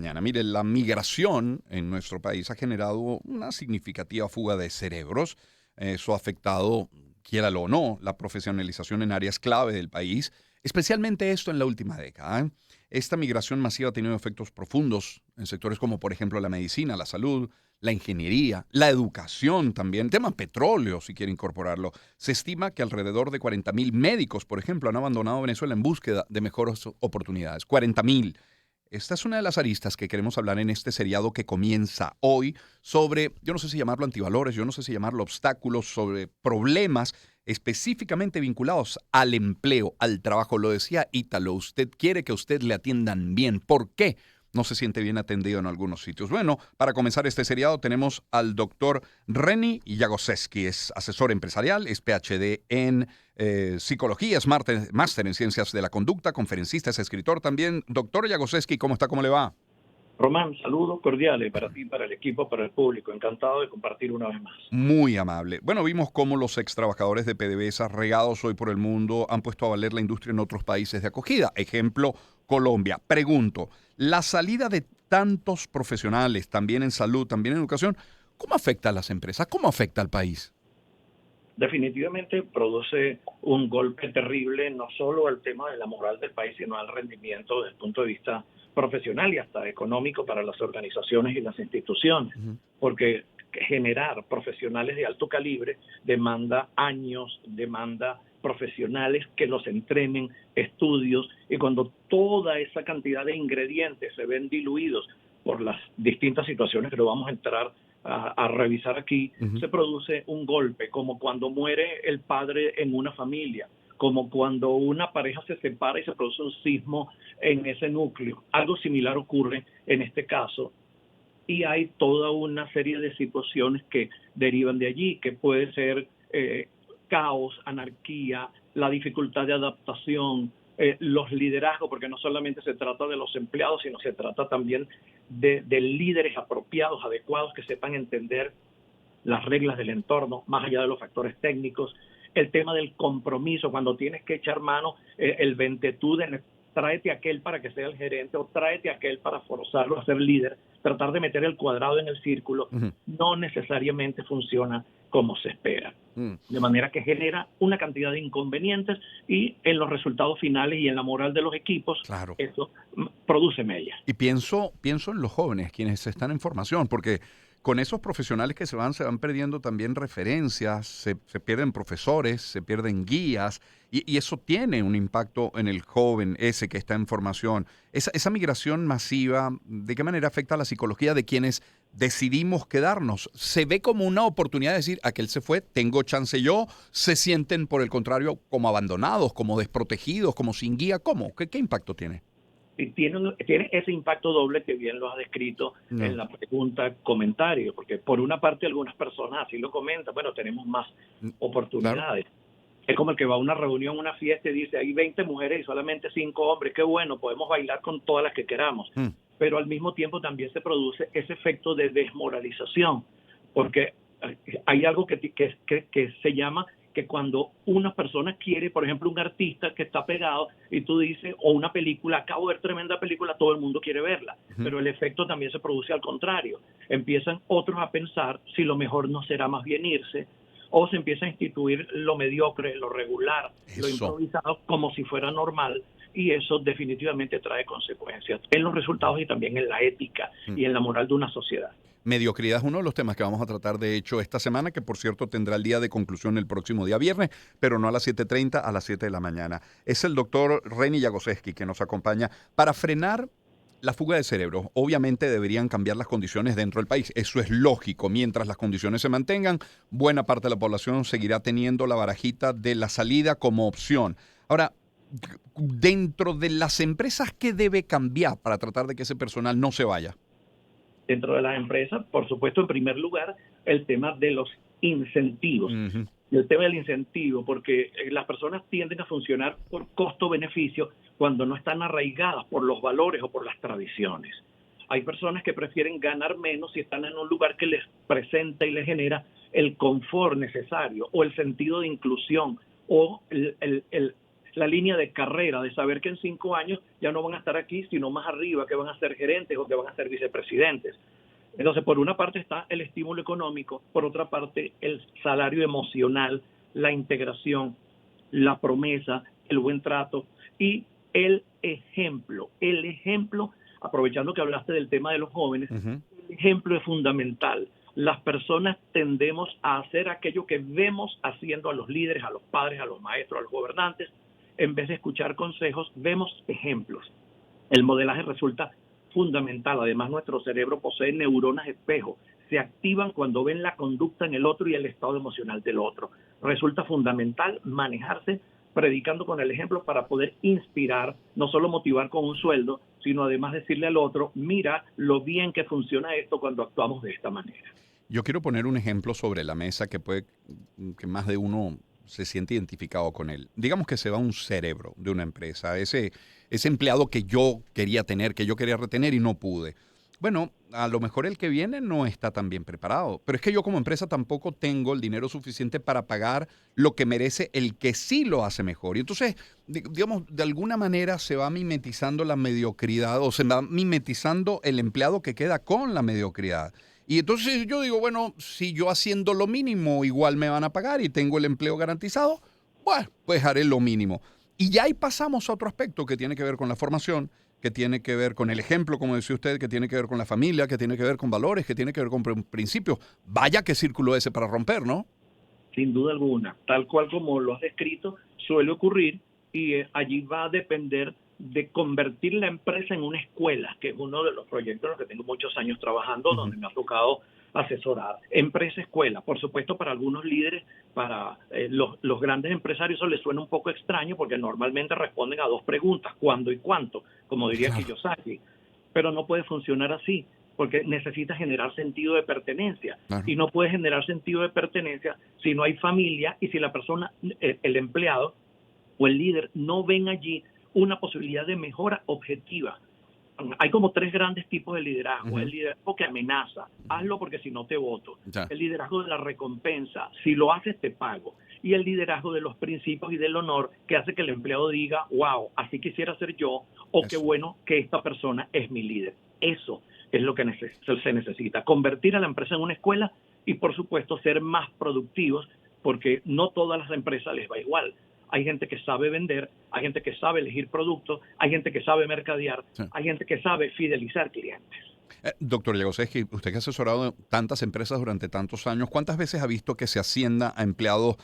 mañana. Mire, la migración en nuestro país ha generado una significativa fuga de cerebros. Eso ha afectado, quiéralo o no, la profesionalización en áreas clave del país, especialmente esto en la última década, ¿eh? Esta migración masiva ha tenido efectos profundos en sectores como, por ejemplo, la medicina, la salud, la ingeniería, la educación también, tema petróleo, si quiere incorporarlo. Se estima que alrededor de 40,000 médicos, por ejemplo, han abandonado Venezuela en búsqueda de mejores oportunidades. 40,000. Esta es una de las aristas que queremos hablar en este seriado que comienza hoy sobre, yo no sé si llamarlo antivalores, yo no sé si llamarlo obstáculos, sobre problemas específicamente vinculados al empleo, al trabajo. Lo decía Ítalo, usted quiere que a usted le atiendan bien. ¿Por qué no se siente bien atendido en algunos sitios? Bueno, para comenzar este seriado tenemos al doctor Reni Jagoseski, es asesor empresarial, es PhD en psicología, es máster en ciencias de la conducta, conferencista, es escritor también. Doctor Jagoseski, ¿cómo está? ¿Cómo le va? Román, saludos cordiales para ti, para el equipo, para el público. Encantado de compartir una vez más. Muy amable. Bueno, vimos cómo los ex trabajadores de PDVSA regados hoy por el mundo han puesto a valer la industria en otros países de acogida. Ejemplo, Colombia. Pregunto, la salida de tantos profesionales, también en salud, también en educación, ¿cómo afecta a las empresas? ¿Cómo afecta al país? Definitivamente produce un golpe terrible no solo al tema de la moral del país, sino al rendimiento desde el punto de vista profesional y hasta económico para las organizaciones y las instituciones, Ujú. porque generar profesionales de alto calibre demanda años, demanda profesionales que los entrenen, estudios, y cuando toda esa cantidad de ingredientes se ven diluidos por las distintas situaciones que lo vamos a entrar a revisar aquí, Ujú. se produce un golpe, como cuando muere el padre en una familia, como cuando una pareja se separa y se produce un sismo en ese núcleo. Algo similar ocurre en este caso y hay toda una serie de situaciones que derivan de allí, que puede ser caos, anarquía, la dificultad de adaptación, los liderazgos, porque no solamente se trata de los empleados, sino se trata también de líderes apropiados, adecuados, que sepan entender las reglas del entorno, más allá de los factores técnicos, el tema del compromiso, cuando tienes que echar mano, el ventetú de tráete a aquel para que sea el gerente o tráete a aquel para forzarlo a ser líder, tratar de meter el cuadrado en el círculo, Ujú. no necesariamente funciona como se espera. Mm. De manera que genera una cantidad de inconvenientes y en los resultados finales y en la moral de los equipos, Claro. eso produce mellas. Y pienso en los jóvenes, quienes están en formación, porque con esos profesionales que se van perdiendo también referencias, se pierden profesores, se pierden guías, y eso tiene un impacto en el joven ese que está en formación. Esa migración masiva, ¿de qué manera afecta a la psicología de quienes decidimos quedarnos? ¿Se ve como una oportunidad de decir, aquel se fue, tengo chance yo? ¿Se sienten, por el contrario, como abandonados, como desprotegidos, como sin guía? ¿Cómo? ¿Qué impacto tiene? Y tiene ese impacto doble que bien lo has descrito en No. la pregunta comentario, porque por una parte algunas personas así lo comentan, bueno, tenemos más Claro. oportunidades. Es como el que va a una reunión, una fiesta y dice, hay 20 mujeres y solamente 5 hombres, qué bueno, podemos bailar con todas las que queramos. Mm. Pero al mismo tiempo también se produce ese efecto de desmoralización, porque hay algo que se llama que cuando una persona quiere, por ejemplo, un artista que está pegado y tú dices, o una película, acabo de ver tremenda película, todo el mundo quiere verla, Ujú. pero el efecto también se produce al contrario. Empiezan otros a pensar si lo mejor no será más bien irse, o se empieza a instituir lo mediocre, lo regular, lo Eso. improvisado como si fuera normal, y eso definitivamente trae consecuencias en los resultados y también en la ética Mm. y en la moral de una sociedad. Mediocridad es uno de los temas que vamos a tratar, de hecho, esta semana, que por cierto tendrá el día de conclusión el próximo día viernes, pero no a las 7:30, a las 7 de la mañana. Es el doctor Reni Jagoseski que nos acompaña para frenar la fuga de cerebros. Obviamente deberían cambiar las condiciones dentro del país. Eso es lógico. Mientras las condiciones se mantengan, buena parte de la población seguirá teniendo la barajita de la salida como opción. Ahora, dentro de las empresas, ¿qué debe cambiar para tratar de que ese personal no se vaya? Dentro de las empresas, por supuesto, en primer lugar, el tema de los incentivos. Ujú. Y el tema del incentivo, porque las personas tienden a funcionar por costo-beneficio cuando no están arraigadas por los valores o por las tradiciones. Hay personas que prefieren ganar menos si están en un lugar que les presenta y les genera el confort necesario o el sentido de inclusión o la línea de carrera, de saber que en 5 años ya no van a estar aquí, sino más arriba, que van a ser gerentes o que van a ser vicepresidentes. Entonces, por una parte está el estímulo económico, por otra parte el salario emocional, la integración, la promesa, el buen trato y el ejemplo. El ejemplo, aprovechando que hablaste del tema de los jóvenes, el ejemplo es fundamental. Las personas tendemos a hacer aquello que vemos haciendo a los líderes, a los padres, a los maestros, a los gobernantes. En vez de escuchar consejos, vemos ejemplos. El modelaje resulta fundamental. Además, nuestro cerebro posee neuronas espejo. Se activan cuando ven la conducta en el otro y el estado emocional del otro. Resulta fundamental manejarse predicando con el ejemplo para poder inspirar, no solo motivar con un sueldo, sino además decirle al otro, mira lo bien que funciona esto cuando actuamos de esta manera. Yo quiero poner un ejemplo sobre la mesa que más de uno se siente identificado con él. Digamos que se va un cerebro de una empresa, ese empleado que yo quería tener, que yo quería retener y no pude. Bueno, a lo mejor el que viene no está tan bien preparado, pero es que yo como empresa tampoco tengo el dinero suficiente para pagar lo que merece el que sí lo hace mejor. Y entonces, digamos, de alguna manera se va mimetizando la mediocridad o se va mimetizando el empleado que queda con la mediocridad. Y entonces yo digo, bueno, si yo haciendo lo mínimo igual me van a pagar y tengo el empleo garantizado, bueno, pues haré lo mínimo. Y ya ahí pasamos a otro aspecto que tiene que ver con la formación, que tiene que ver con el ejemplo, como decía usted, que tiene que ver con la familia, que tiene que ver con valores, que tiene que ver con principios. Vaya qué círculo ese para romper, ¿no? Sin duda alguna, tal cual como lo has descrito, suele ocurrir y allí va a depender de convertir la empresa en una escuela, que es uno de los proyectos en los que tengo muchos años trabajando, donde me ha tocado asesorar. Empresa-escuela, por supuesto, para algunos líderes, para los grandes empresarios eso les suena un poco extraño porque normalmente responden a 2 preguntas, ¿cuándo y cuánto? Como diría Kiyosaki. Pero no puede funcionar así, porque necesita generar sentido de pertenencia. Claro. Y no puede generar sentido de pertenencia si no hay familia y si la persona, el empleado o el líder no ven allí una posibilidad de mejora objetiva. Hay como 3 grandes tipos de liderazgo. El liderazgo que amenaza, hazlo porque si no te voto. El liderazgo de la recompensa, si lo haces te pago. Y el liderazgo de los principios y del honor, que hace que el empleado diga, wow, así quisiera ser yo, o qué bueno que esta persona es mi líder. Eso es lo que se necesita, convertir a la empresa en una escuela y por supuesto ser más productivos, porque no todas las empresas les va igual. Hay gente que sabe vender, hay gente que sabe elegir productos, hay gente que sabe mercadear, hay gente que sabe fidelizar clientes. Doctor Jagoszewski, usted que ha asesorado tantas empresas durante tantos años, ¿cuántas veces ha visto que se ascienda a empleados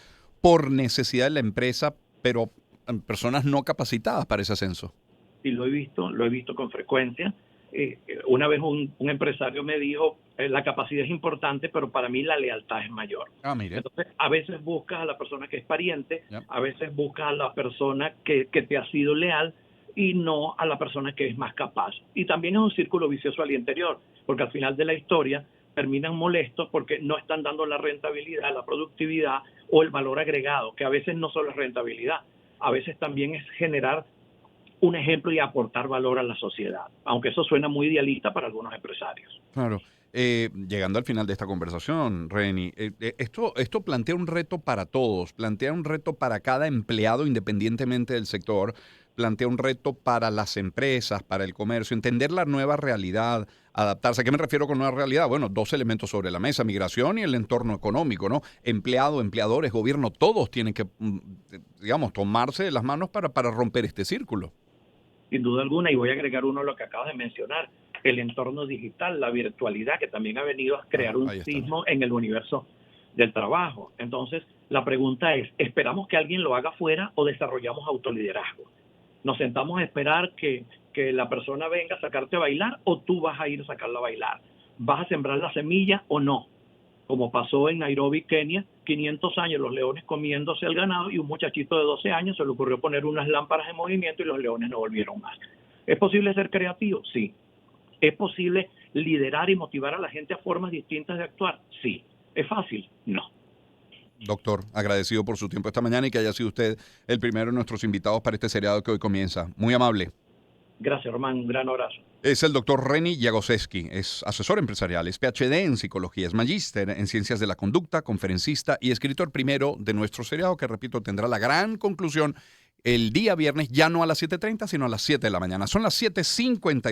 por necesidad de la empresa, pero personas no capacitadas para ese ascenso? Sí, lo he visto con frecuencia. Una vez un empresario me dijo, la capacidad es importante, pero para mí la lealtad es mayor. Mire. Entonces, a veces buscas a la persona que es pariente, a veces buscas a la persona que te ha sido leal y no a la persona que es más capaz. Y también es un círculo vicioso al interior, porque al final de la historia terminan molestos porque no están dando la rentabilidad, la productividad o el valor agregado, que a veces no solo es rentabilidad, a veces también es generar un ejemplo y aportar valor a la sociedad, aunque eso suena muy idealista para algunos empresarios. Claro. Llegando al final de esta conversación, Reni, esto plantea un reto para todos, plantea un reto para cada empleado independientemente del sector, plantea un reto para las empresas, para el comercio, entender la nueva realidad, adaptarse. ¿A qué me refiero con nueva realidad? Bueno, 2 elementos sobre la mesa, migración y el entorno económico, ¿no? Empleado, empleadores, gobierno, todos tienen que, digamos, tomarse de las manos para romper este círculo. Sin duda alguna, y voy a agregar uno a lo que acabas de mencionar, el entorno digital, la virtualidad, que también ha venido a crear un sismo en el universo del trabajo. Entonces, la pregunta es, ¿esperamos que alguien lo haga fuera o desarrollamos autoliderazgo? ¿Nos sentamos a esperar que la persona venga a sacarte a bailar o tú vas a ir a sacarla a bailar? ¿Vas a sembrar la semilla o no? Como pasó en Nairobi, Kenia, 500 años los leones comiéndose el ganado y un muchachito de 12 años se le ocurrió poner unas lámparas en movimiento y los leones no volvieron más. ¿Es posible ser creativo? Sí. ¿Es posible liderar y motivar a la gente a formas distintas de actuar? Sí. ¿Es fácil? No. Doctor, agradecido por su tiempo esta mañana y que haya sido usted el primero de nuestros invitados para este seriado que hoy comienza. Muy amable. Gracias, Román. Un gran abrazo. Es el doctor Reni Jagoszewski, es asesor empresarial, es PhD en psicología, es magíster en ciencias de la conducta, conferencista y escritor primero de nuestro seriado que, repito, tendrá la gran conclusión el día viernes, ya no a las 7:30, sino a las 7 de la mañana. Son las 7:50.